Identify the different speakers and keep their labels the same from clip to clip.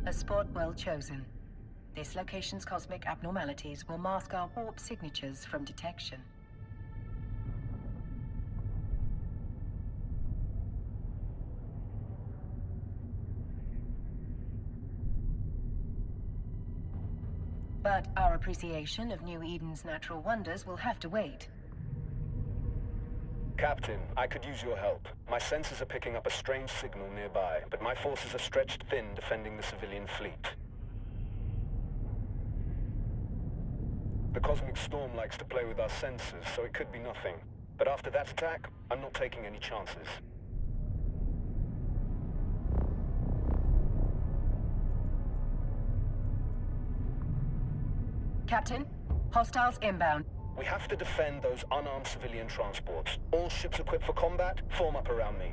Speaker 1: A spot well chosen. This location's cosmic abnormalities will mask our warp signatures from detection. But our appreciation of New Eden's natural wonders will have to wait.
Speaker 2: Captain, I could use your help. My sensors are picking up a strange signal nearby, but my forces are stretched thin defending the civilian fleet. The cosmic storm likes to play with our sensors, so it could be nothing. But after that attack, I'm not taking any chances.
Speaker 1: Captain, hostiles inbound.
Speaker 2: We have to defend those unarmed civilian transports. All ships equipped for combat, form up around me.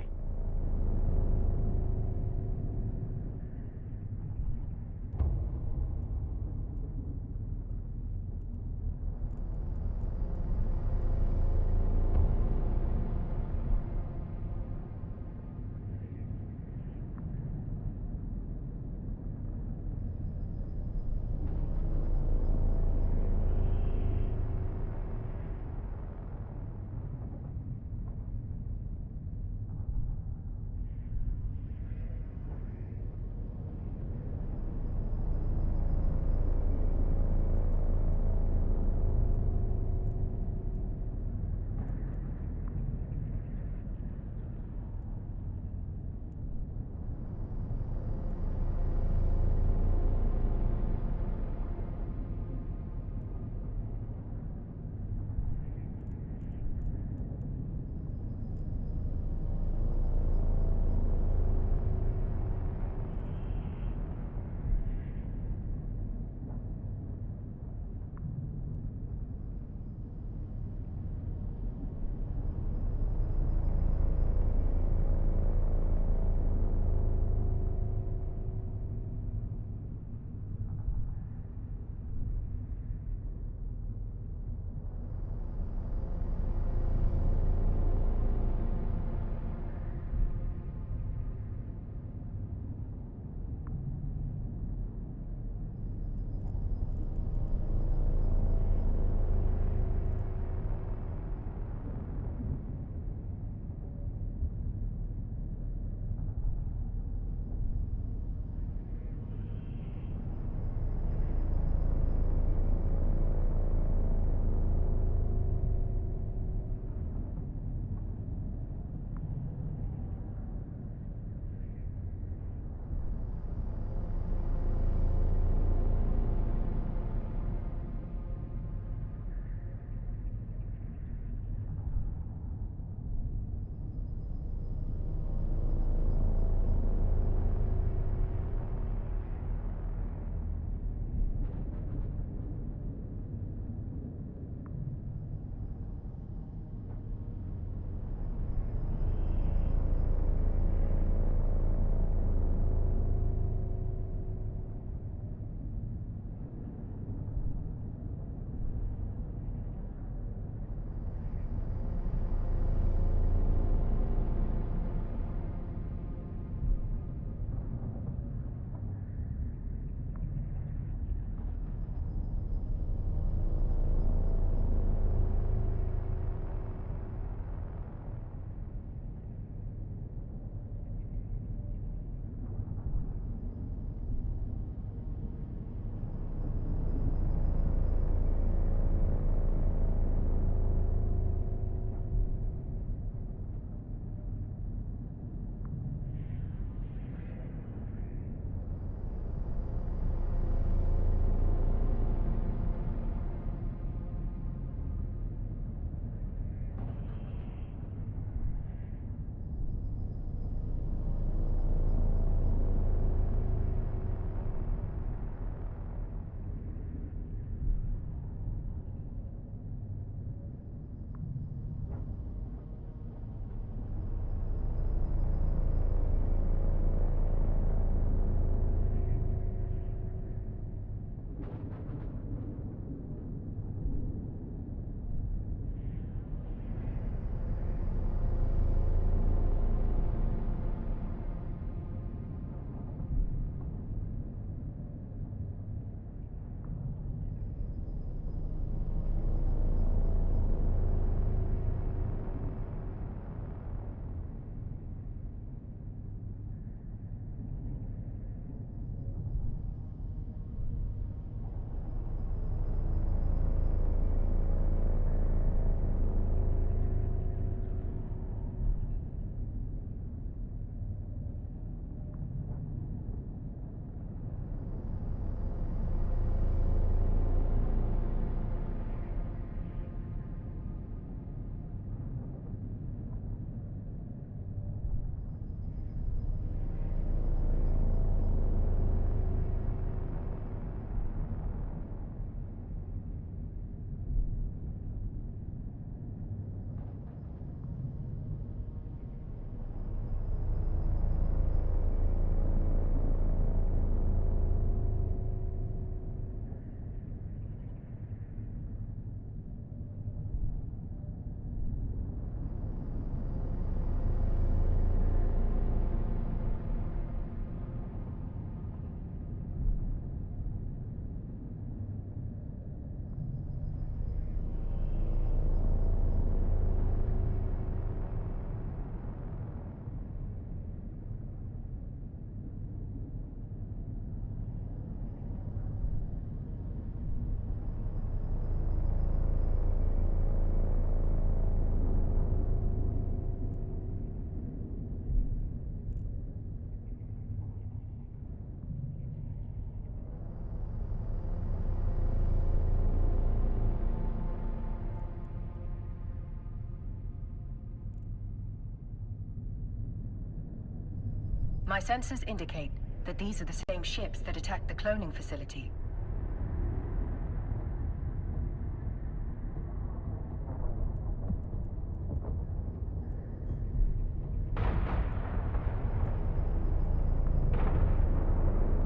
Speaker 1: My sensors indicate that these are the same ships that attacked the cloning facility.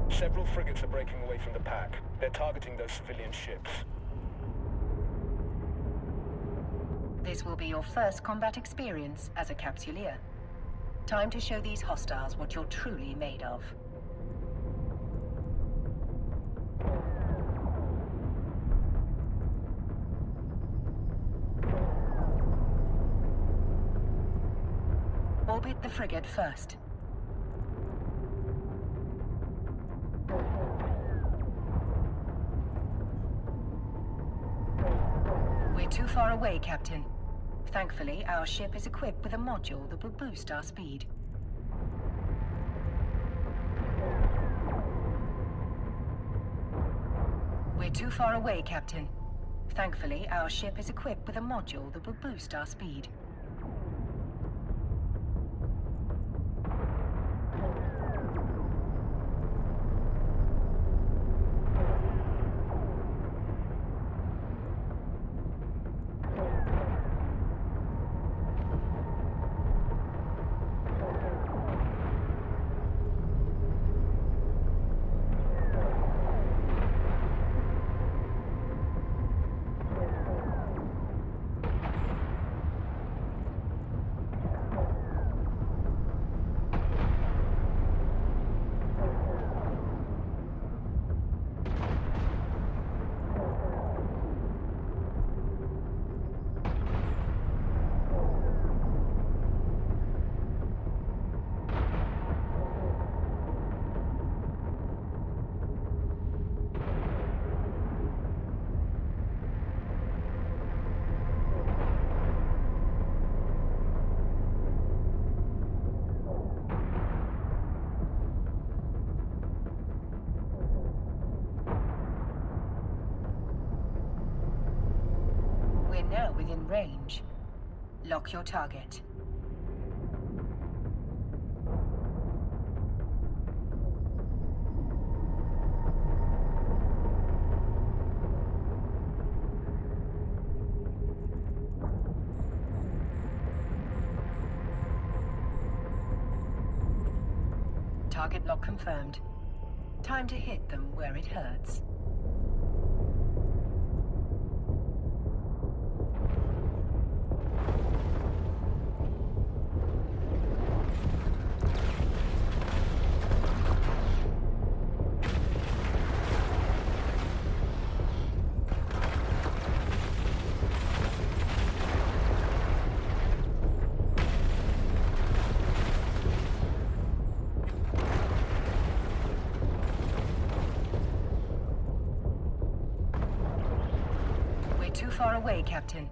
Speaker 2: Several frigates are breaking away from the pack. They're targeting those civilian ships.
Speaker 1: This will be your first combat experience as a capsuleer. Time to show these hostiles what you're truly made of. Orbit the frigate first. We're too far away, Captain. Thankfully, our ship is equipped with a module that will boost our speed. We're too far away, Captain. Thankfully, our ship is equipped with a module that will boost our speed. We're now within range. Lock your target. Target lock confirmed. Time to hit them where it hurts. Too far away, Captain.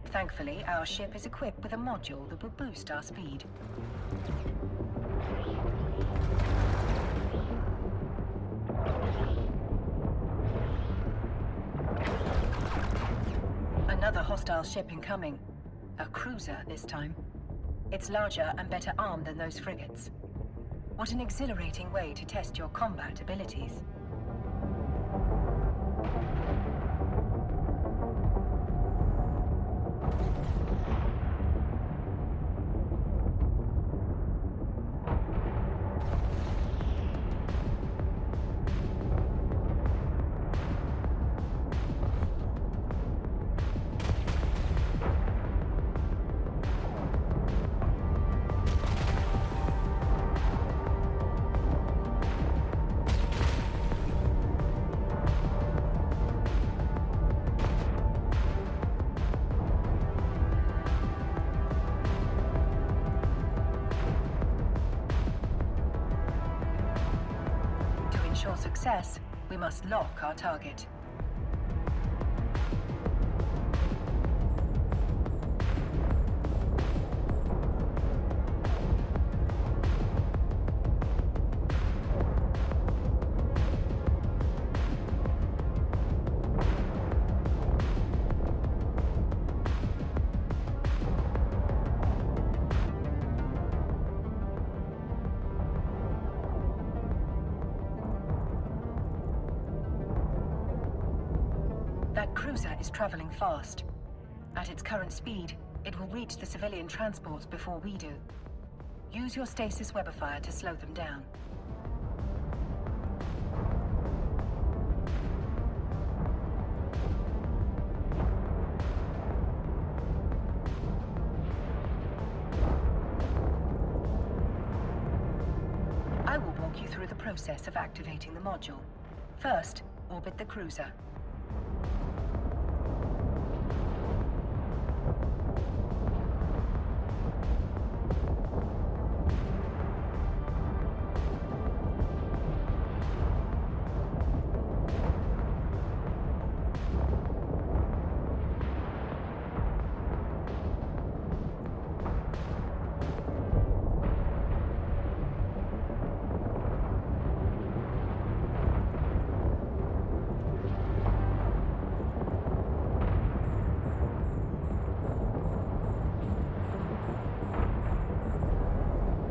Speaker 1: Thankfully, our ship is equipped with a module that will boost our speed. Another hostile ship incoming. A cruiser this time. It's larger and better armed than those frigates. What an exhilarating way to test your combat abilities. To ensure success, we must lock our target. That cruiser is traveling fast. At its current speed, it will reach the civilian transports before we do. Use your stasis webifier to slow them down. I will walk you through the process of activating the module. First, orbit the cruiser.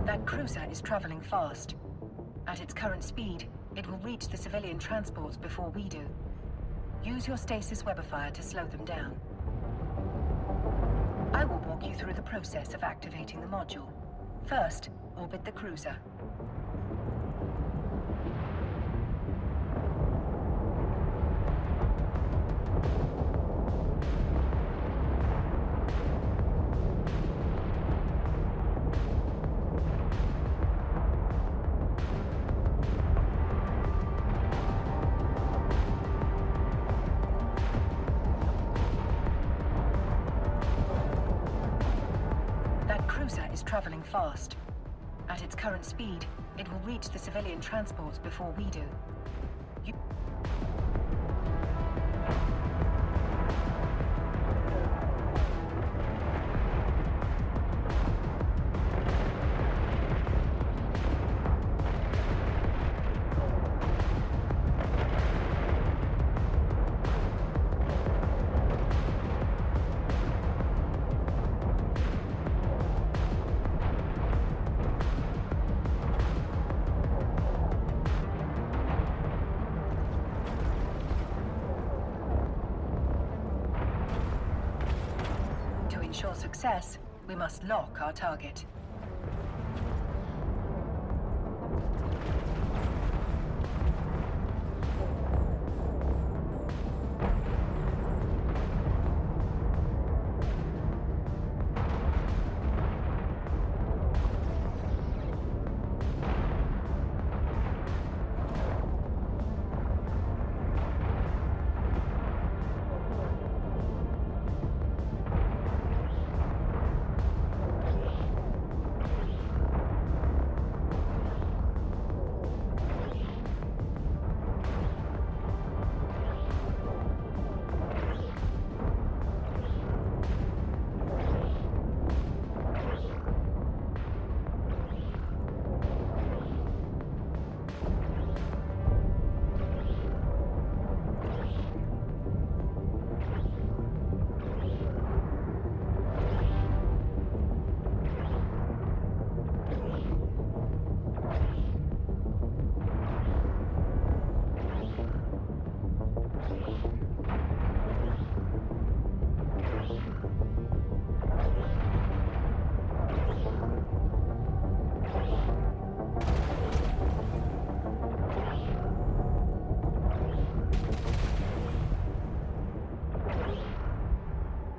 Speaker 1: That cruiser is traveling fast. At its current speed, it will reach the civilian transports before we do. Use your stasis webifier to slow them down. I will walk you through the process of activating the module. First, orbit the cruiser. Traveling fast. At its current speed, it will reach the civilian transports before we do. To ensure success, we must lock our target.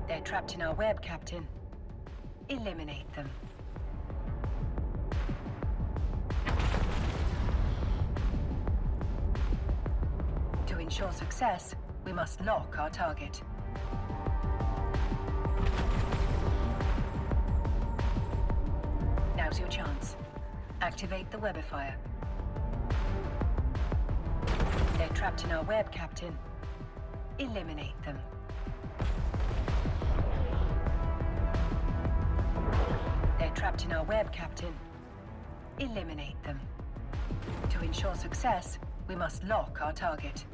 Speaker 1: They're trapped in our web, Captain. Eliminate them. To ensure success, we must lock our target. Now's your chance. Activate the webifier. They're trapped in our web, Captain. Eliminate them. They're trapped in our web, Captain. Eliminate them. To ensure success, we must lock our target.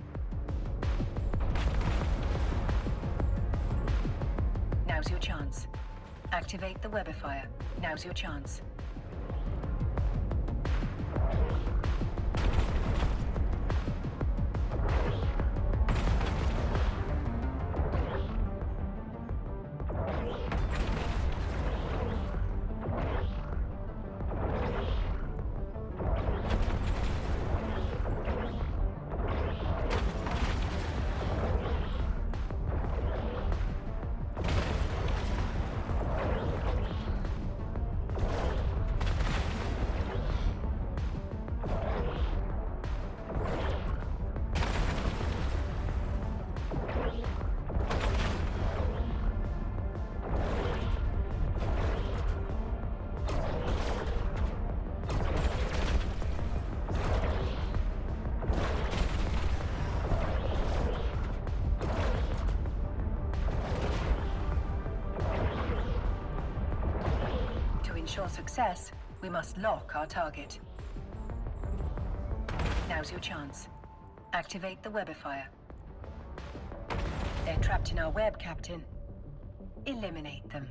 Speaker 1: Now's your chance. Activate the webifier. Now's your chance. ensure success, we must lock our target. Now's your chance. Activate the webifier. They're trapped in our web, Captain. Eliminate them.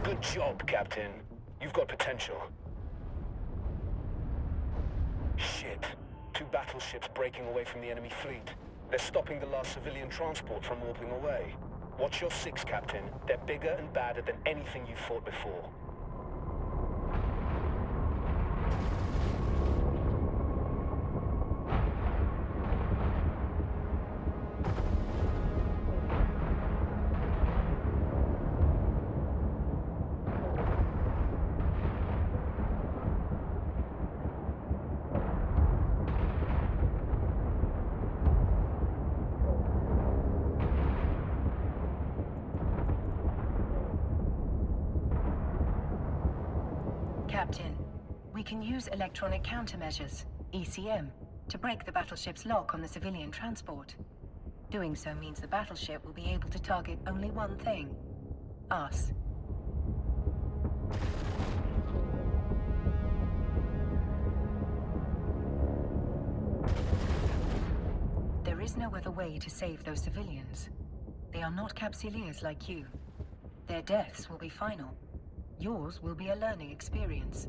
Speaker 2: Good job, Captain. You've got potential. Shit. 2 battleships breaking away from the enemy fleet. They're stopping the last civilian transport from warping away. Watch your 6, Captain. They're bigger and badder than anything you've fought before.
Speaker 1: Captain, we can use electronic countermeasures, ECM, to break the battleship's lock on the civilian transport. Doing so means the battleship will be able to target only one thing: us. There is no other way to save those civilians. They are not Capsuleers like you. Their deaths will be final. Yours will be a learning experience.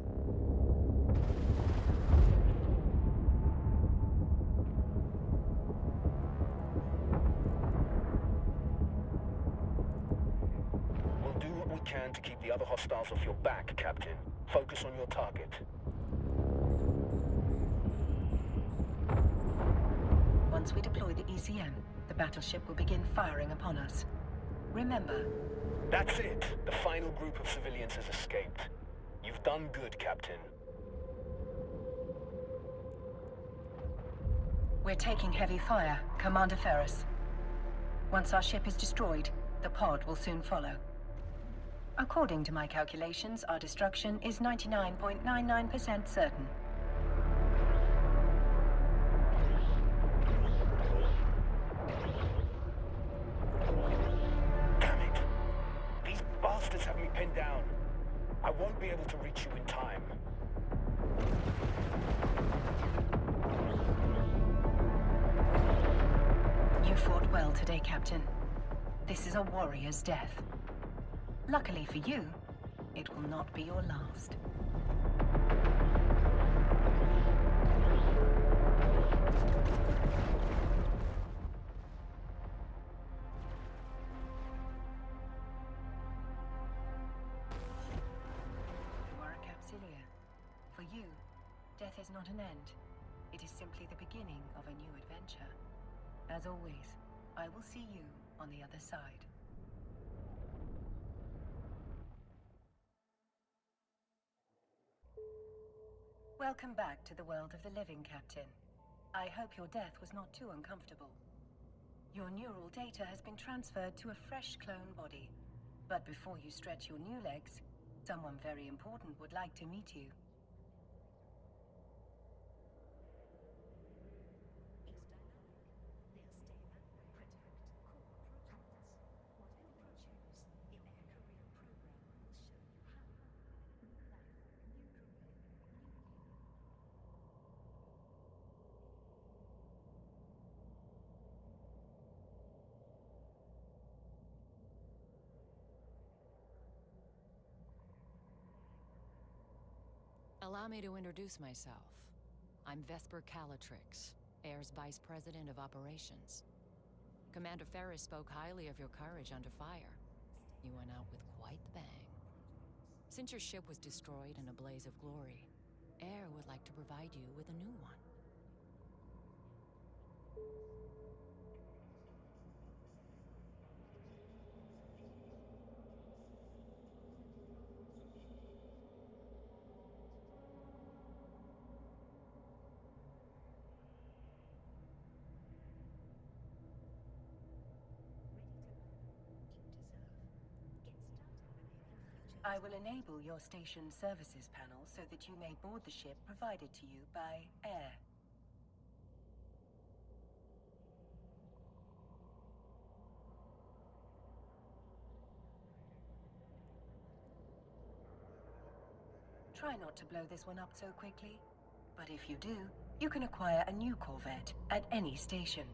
Speaker 2: We'll do what we can to keep the other hostiles off your back, Captain. Focus on your target.
Speaker 1: Once we deploy the ECM, the battleship will begin firing upon us. Remember,
Speaker 2: That's it. The final group of civilians has escaped. You've done good, Captain.
Speaker 1: we're taking heavy fire, Commander Ferris. Once our ship is destroyed, the pod will soon follow. According to my calculations, our destruction is 99.99% certain.
Speaker 2: Damn it! These bastards have me pinned down. I won't be able to reach you in time.
Speaker 1: You fought well today, Captain. This is a warrior's death. Luckily for you, it will not be your last. You are a Capsuleer. For you, death is not an end. It is simply the beginning of a new adventure. As always, I will see you on the other side. Welcome back to the world of the living, Captain. I hope your death was not too uncomfortable. Your neural data has been transferred to a fresh clone body. But before you stretch your new legs, someone very important would like to meet you.
Speaker 3: Allow me to introduce myself. I'm Vesper Calatrix, Air's Vice President of Operations. Commander Ferris spoke highly of your courage under fire. You went out with quite the bang. Since your ship was destroyed in a blaze of glory, Air would like to provide you with a new one.
Speaker 1: I will enable your station services panel so that you may board the ship provided to you by Air. Try not to blow this one up so quickly. But if you do, you can acquire a new Corvette at any station.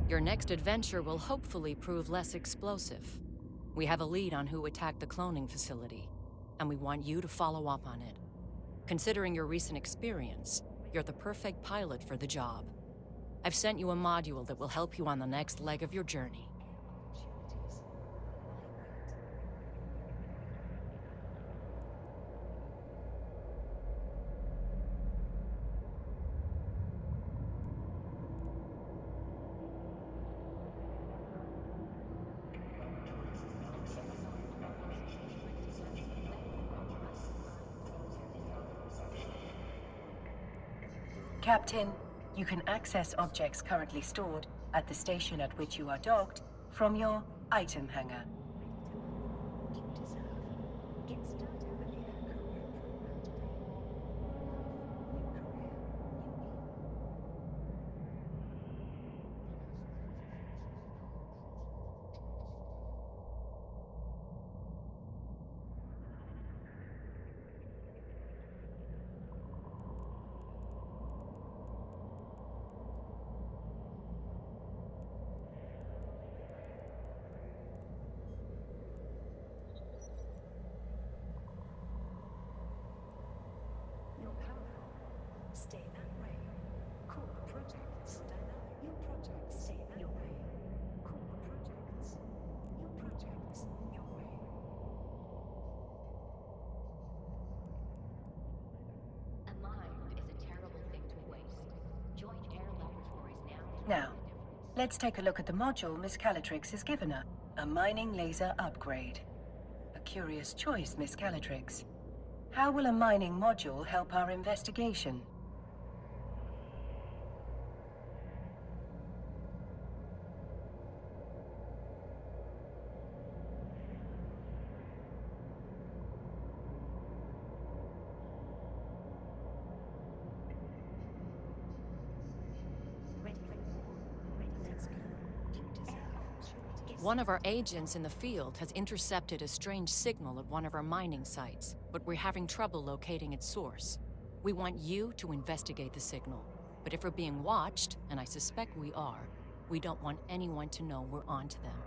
Speaker 3: Your next adventure will hopefully prove less explosive. We have a lead on who attacked the cloning facility, and we want you to follow up on it. Considering your recent experience, you're the perfect pilot for the job. I've sent you a module that will help you on the next leg of your journey.
Speaker 1: Captain, you can access objects currently stored at the station at which you are docked from your item hangar.
Speaker 4: Stay that way. Core projects. Your projects. Stay that way. Core projects. Your projects. Your way.
Speaker 5: A mind is a terrible thing to waste. Join Air Laboratories now.
Speaker 1: Now, let's take a look at the module Miss Calatrix has given her. A mining laser upgrade. A curious choice, Miss Calatrix. How will a mining module help our investigation?
Speaker 3: One of our agents in the field has intercepted a strange signal at one of our mining sites, but we're having trouble locating its source. We want you to investigate the signal, but if we're being watched, and I suspect we are, we don't want anyone to know we're onto them.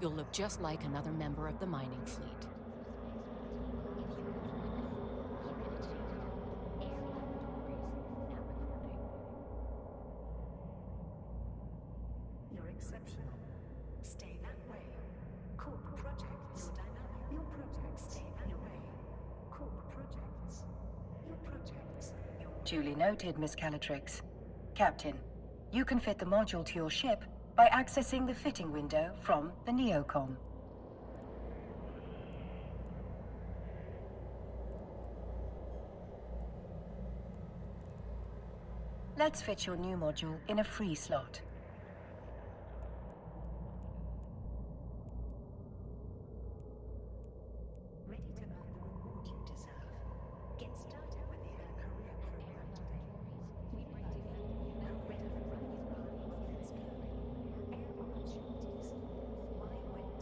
Speaker 3: You'll look just like another member of the mining fleet.
Speaker 4: You're exceptional. Stay that way. Core projects. Your dynamic. Your projects. Stay that way. Core projects. Your projects. Your
Speaker 1: Duly noted, Miss Calatrix. Captain, you can fit the module to your ship by accessing the fitting window from the neocom. Let's fit your new module in a free slot.
Speaker 4: ready to earn the reward you deserve. Get started with the Air Career Program today. We bring together career Let's go. Air opportunities. Why wait?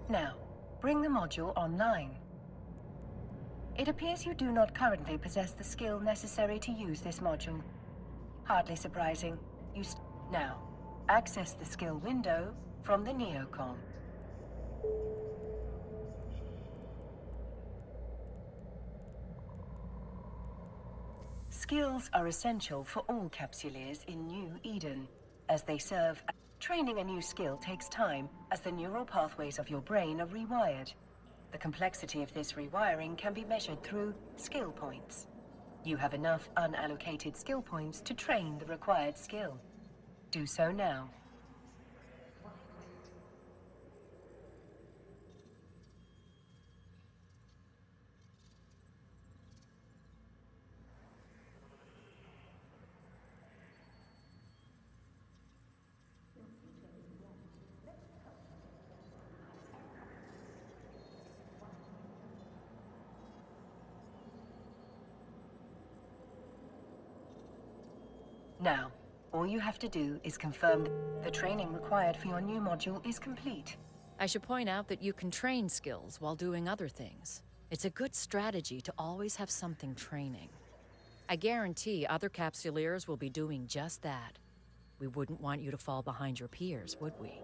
Speaker 1: Now, bring the module online. It appears you do not currently possess the skill necessary to use this module. Hardly surprising. Now, access the skill window from the neocom. Skills are essential for all capsuleers in New Eden, as they serve. Training a new skill takes time, as the neural pathways of your brain are rewired. The complexity of this rewiring can be measured through skill points. You have enough unallocated skill points to train the required skill. Do so now. Now, all you have to do is confirm the training required for your new module is complete.
Speaker 3: I should point out that you can train skills while doing other things. It's a good strategy to always have something training. I guarantee other Capsuleers will be doing just that. We wouldn't want you to fall behind your peers, would we?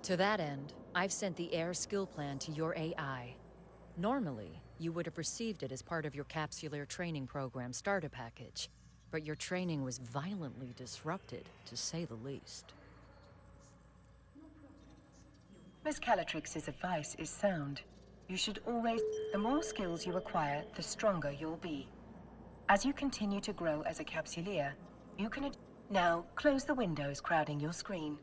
Speaker 3: To that end, I've sent the Air skill plan to your AI. Normally, you would have received it as part of your Capsuleer training program starter package, but your training was violently disrupted, to say the least.
Speaker 1: Miss Calatrix's advice is sound. You should always... The more skills you acquire, the stronger you'll be. As you continue to grow as a Capsuleer, you can... Now, close the windows crowding your screen.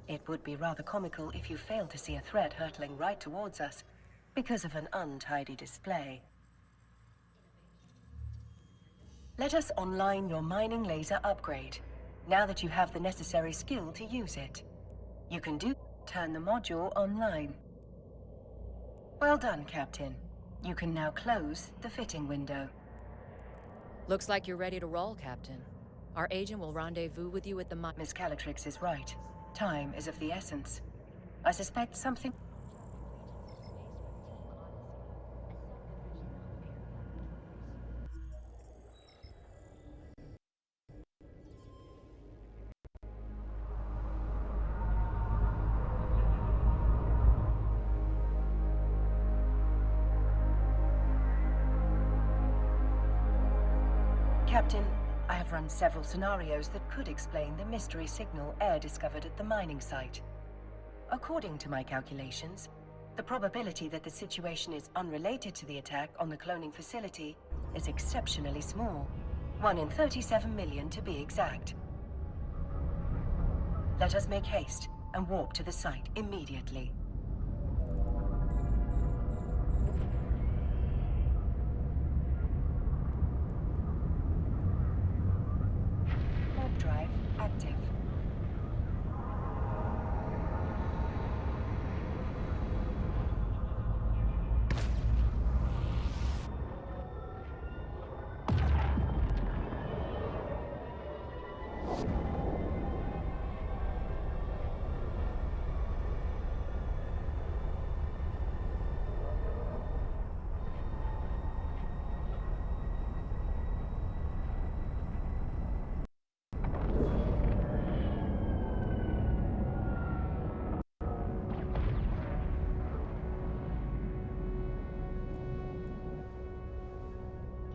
Speaker 1: It would be rather comical if you failed to see a threat hurtling right towards us because of an untidy display. Let us online your mining laser upgrade, now that you have the necessary skill to use it. You can turn the module online. Well done, Captain. You can now close the fitting window.
Speaker 3: Looks like you're ready to roll, Captain. Our agent will rendezvous with you at the
Speaker 1: Miss Calatrix is right. Time is of the essence. I suspect something... Captain, I have run several scenarios that could explain the mystery signal Air discovered at the mining site. According to my calculations, the probability that the situation is unrelated to the attack on the cloning facility is exceptionally small. 1 in 37 million to be exact. Let us make haste and warp to the site immediately. Warp drive active.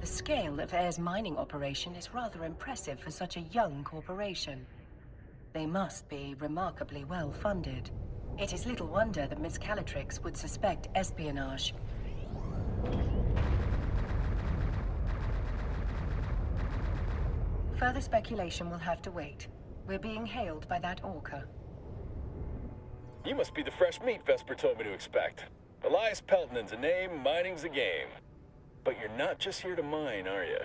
Speaker 1: The scale of Air's mining operation is rather impressive for such a young corporation. They must be remarkably well funded. It is little wonder that Miss Calatrix would suspect espionage. Further speculation will have to wait. We're being hailed by that orca.
Speaker 6: You must be the fresh meat Vesper told me to expect. Elias Pelton's a name, mining's a game. But you're not just here to mine, are you?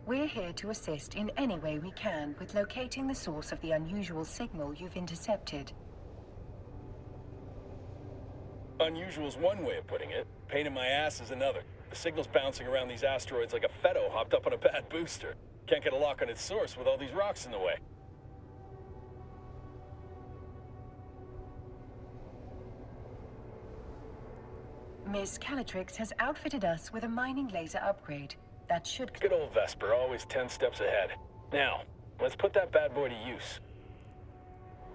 Speaker 1: We're here to assist in any way we can with locating the source of the unusual signal you've intercepted.
Speaker 6: Unusual's one way of putting it. Pain in my ass is another. The signal's bouncing around these asteroids like a Fetto hopped up on a bad booster. Can't get a lock on its source with all these rocks in the way.
Speaker 1: Ms. Calatrix has outfitted us with a mining laser upgrade that should...
Speaker 6: Good old Vesper, always 10 steps ahead. Now, let's put that bad boy to use.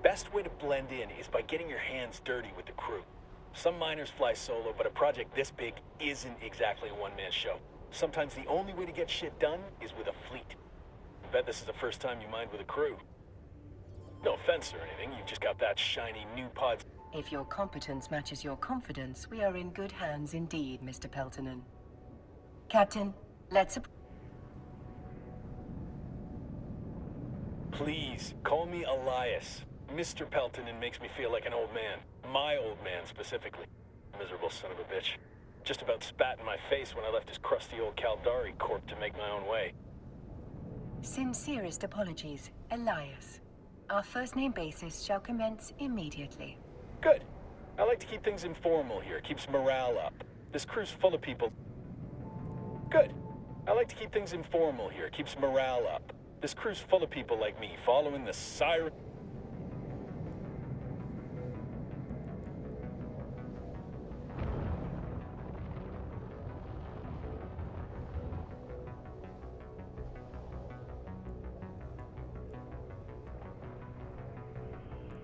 Speaker 6: Best way to blend in is by getting your hands dirty with the crew. Some miners fly solo, but a project this big isn't exactly a one-man show. Sometimes the only way to get shit done is with a fleet. I bet this is the first time you mined with a crew. No offense or anything, you've just got that shiny new pod.
Speaker 1: If your competence matches your confidence, we are in good hands indeed, Mr. Peltonen. Captain, let's...
Speaker 6: Please, call me Elias. Mr. Peltonen makes me feel like an old man. My old man, specifically. Miserable son of a bitch. Just about spat in my face when I left his crusty old Caldari corp to make my own way.
Speaker 1: Sincerest apologies, Elias. Our first name basis shall commence immediately.
Speaker 6: Good. I like to keep things informal here. Keeps morale up. This crew's full of people... Good. I like to keep things informal here. Keeps morale up. This crew's full of people like me, following the siren...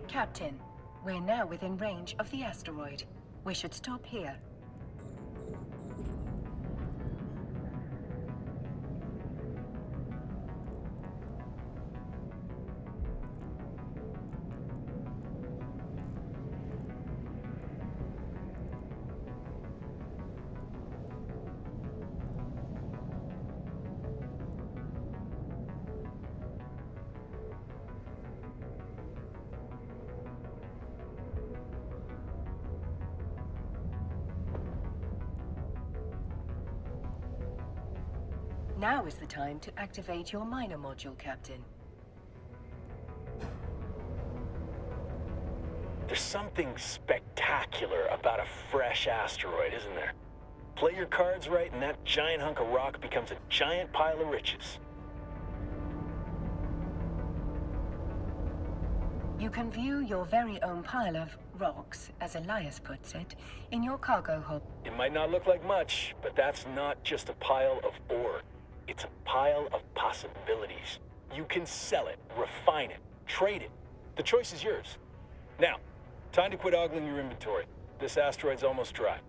Speaker 1: Captain, we're now within range of the asteroid. We should stop here. Now is the time to activate your miner module, Captain.
Speaker 6: There's something spectacular about a fresh asteroid, isn't there? Play your cards right and that giant hunk of rock becomes a giant pile of riches.
Speaker 1: You can view your very own pile of rocks, as Elias puts it, in your cargo hold.
Speaker 6: It might not look like much, but that's not just a pile of ore. It's a pile of possibilities. You can sell it, refine it, trade it. The choice is yours. Now, time to quit ogling your inventory. This asteroid's almost dry.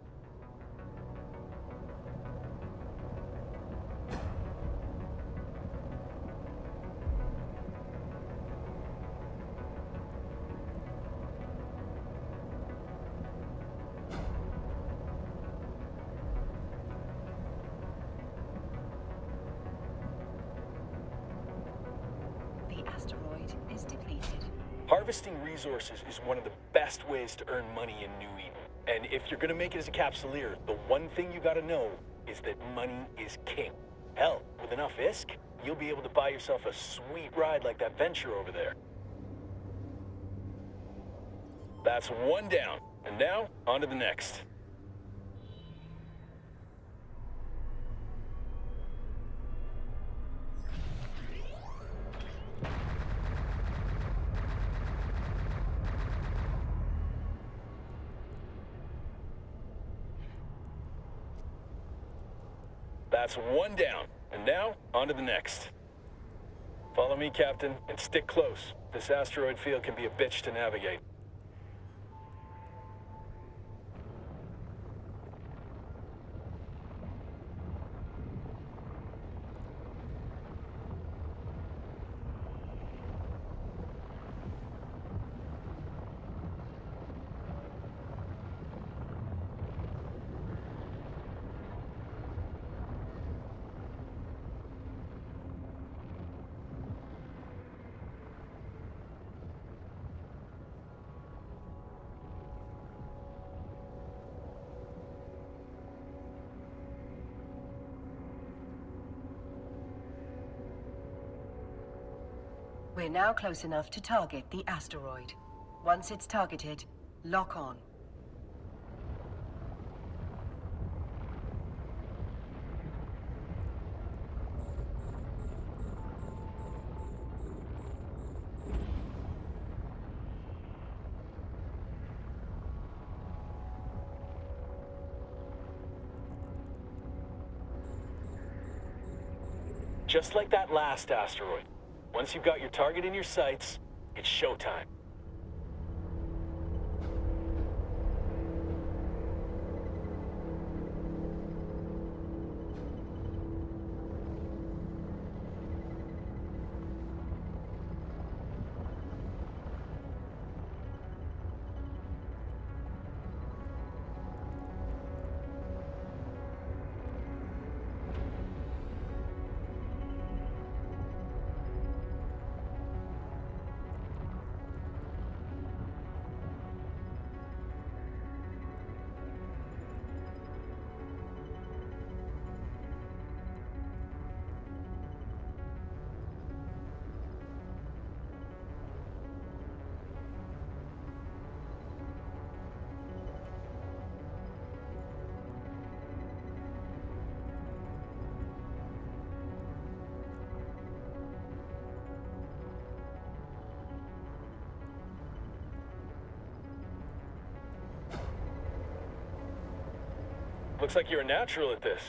Speaker 6: Harvesting resources is one of the best ways to earn money in New Eden. And if you're gonna make it as a Capsuleer, the one thing you gotta know is that money is king. Hell, with enough ISK, you'll be able to buy yourself a sweet ride like that venture over there. That's one down. And now, on to the next. That's one down. And now, on to the next. Follow me, Captain, and stick close. This asteroid field can be a bitch to navigate.
Speaker 1: We're now close enough to target the asteroid. Once it's targeted, lock on.
Speaker 6: Just like that last asteroid. Once you've got your target in your sights, it's showtime. Looks like you're a natural at this.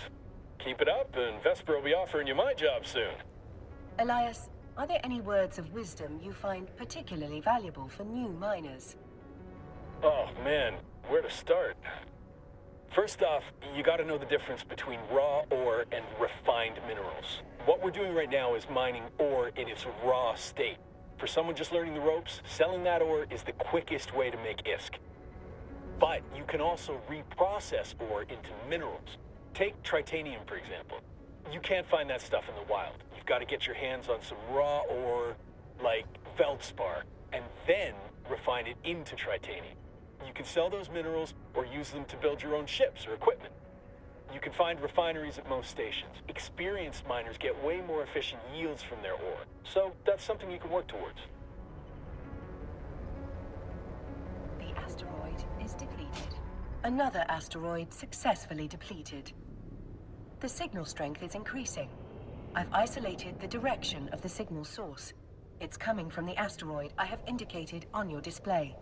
Speaker 6: Keep it up, and Vesper will be offering you my job soon.
Speaker 1: Elias, are there any words of wisdom you find particularly valuable for new miners?
Speaker 6: Oh, man, where to start? First off, you gotta know the difference between raw ore and refined minerals. What we're doing right now is mining ore in its raw state. For someone just learning the ropes, selling that ore is the quickest way to make ISK. But you can also reprocess ore into minerals. Take titanium, for example. You can't find that stuff in the wild. You've got to get your hands on some raw ore, like feldspar, and then refine it into titanium. You can sell those minerals or use them to build your own ships or equipment. You can find refineries at most stations. Experienced miners get way more efficient yields from their ore, so that's something you can work towards.
Speaker 1: The asteroid is depleted. Another asteroid successfully depleted. The signal strength is increasing. I've isolated the direction of the signal source. It's coming from the asteroid I have indicated on your display.